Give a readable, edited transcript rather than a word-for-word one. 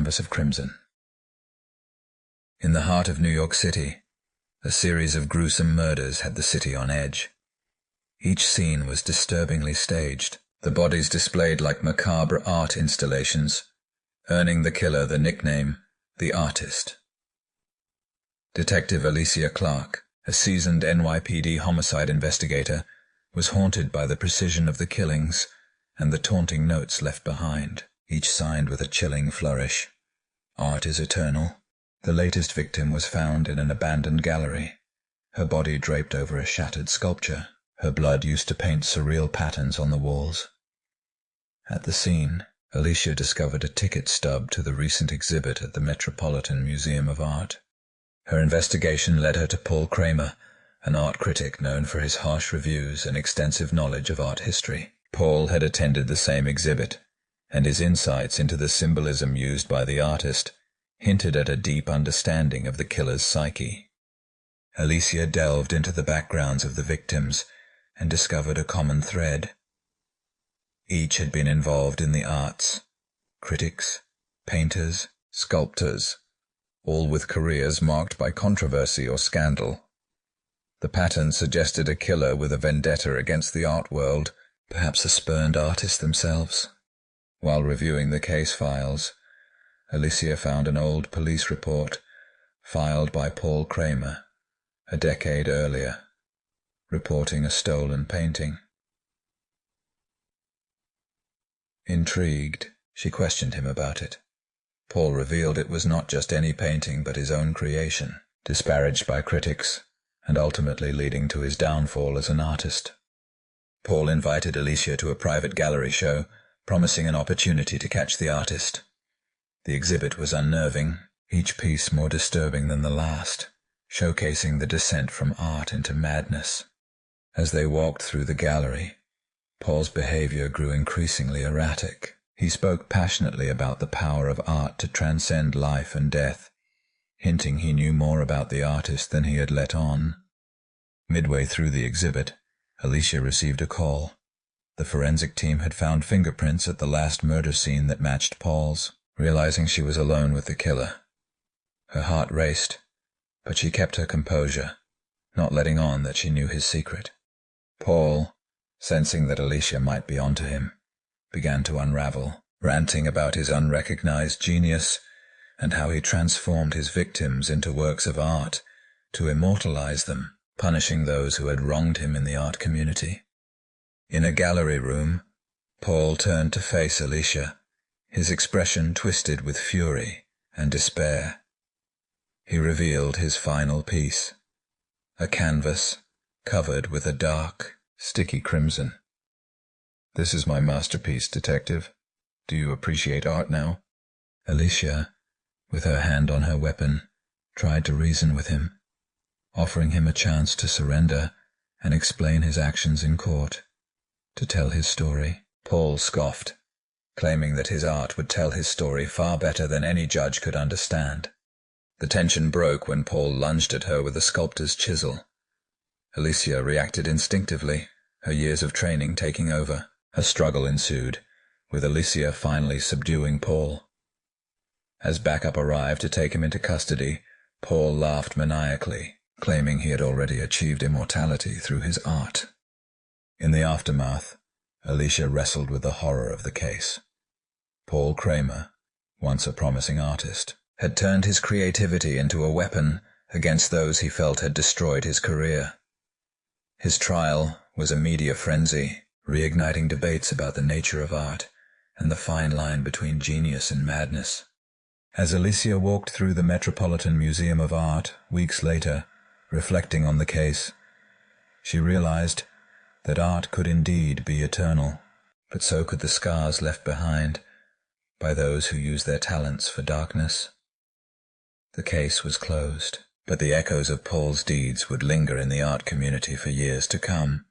canvas of crimson. In the heart of New York City, a series of gruesome murders had the city on edge. Each scene was disturbingly staged, the bodies displayed like macabre art installations, earning the killer the nickname, the Artist. Detective Alicia Clarke, a seasoned NYPD homicide investigator, was haunted by the precision of the killings and the taunting notes left behind, each signed with a chilling flourish. Art is eternal. The latest victim was found in an abandoned gallery, her body draped over a shattered sculpture, her blood used to paint surreal patterns on the walls. At the scene, Alicia discovered a ticket stub to the recent exhibit at the Metropolitan Museum of Art. Her investigation led her to Paul Kramer, an art critic known for his harsh reviews and extensive knowledge of art history. Paul had attended the same exhibit, and his insights into the symbolism used by the artist hinted at a deep understanding of the killer's psyche. Alicia delved into the backgrounds of the victims and discovered a common thread. Each had been involved in the arts, critics, painters, sculptors, all with careers marked by controversy or scandal. The pattern suggested a killer with a vendetta against the art world, perhaps the spurned artists themselves. While reviewing the case files, Alicia found an old police report filed by Paul Kramer a decade earlier, reporting a stolen painting. Intrigued, she questioned him about it. Paul revealed it was not just any painting but his own creation, disparaged by critics, and ultimately leading to his downfall as an artist. Paul invited Alicia to a private gallery show, promising an opportunity to catch the artist. The exhibit was unnerving, each piece more disturbing than the last, showcasing the descent from art into madness. As they walked through the gallery, Paul's behavior grew increasingly erratic. He spoke passionately about the power of art to transcend life and death, hinting he knew more about the artist than he had let on. Midway through the exhibit, Alicia received a call. The forensic team had found fingerprints at the last murder scene that matched Paul's. Realizing she was alone with the killer, her heart raced, but she kept her composure, not letting on that she knew his secret. Paul, sensing that Alicia might be onto him, began to unravel, ranting about his unrecognized genius and how he transformed his victims into works of art to immortalize them, punishing those who had wronged him in the art community. In a gallery room, Paul turned to face Alicia, his expression twisted with fury and despair. He revealed his final piece, a canvas covered with a dark, sticky crimson. "This is my masterpiece, Detective. Do you appreciate art now?" Alicia, with her hand on her weapon, tried to reason with him, offering him a chance to surrender and explain his actions in court, to tell his story. Paul scoffed, claiming that his art would tell his story far better than any judge could understand. The tension broke when Paul lunged at her with a sculptor's chisel. Alicia reacted instinctively, her years of training taking over. A struggle ensued, with Alicia finally subduing Paul. As backup arrived to take him into custody, Paul laughed maniacally, claiming he had already achieved immortality through his art. In the aftermath, Alicia wrestled with the horror of the case. Paul Kramer, once a promising artist, had turned his creativity into a weapon against those he felt had destroyed his career. His trial was a media frenzy, reigniting debates about the nature of art and the fine line between genius and madness. As Alicia walked through the Metropolitan Museum of Art weeks later, reflecting on the case, she realized that art could indeed be eternal, but so could the scars left behind by those who use their talents for darkness. The case was closed, but the echoes of Paul's deeds would linger in the art community for years to come.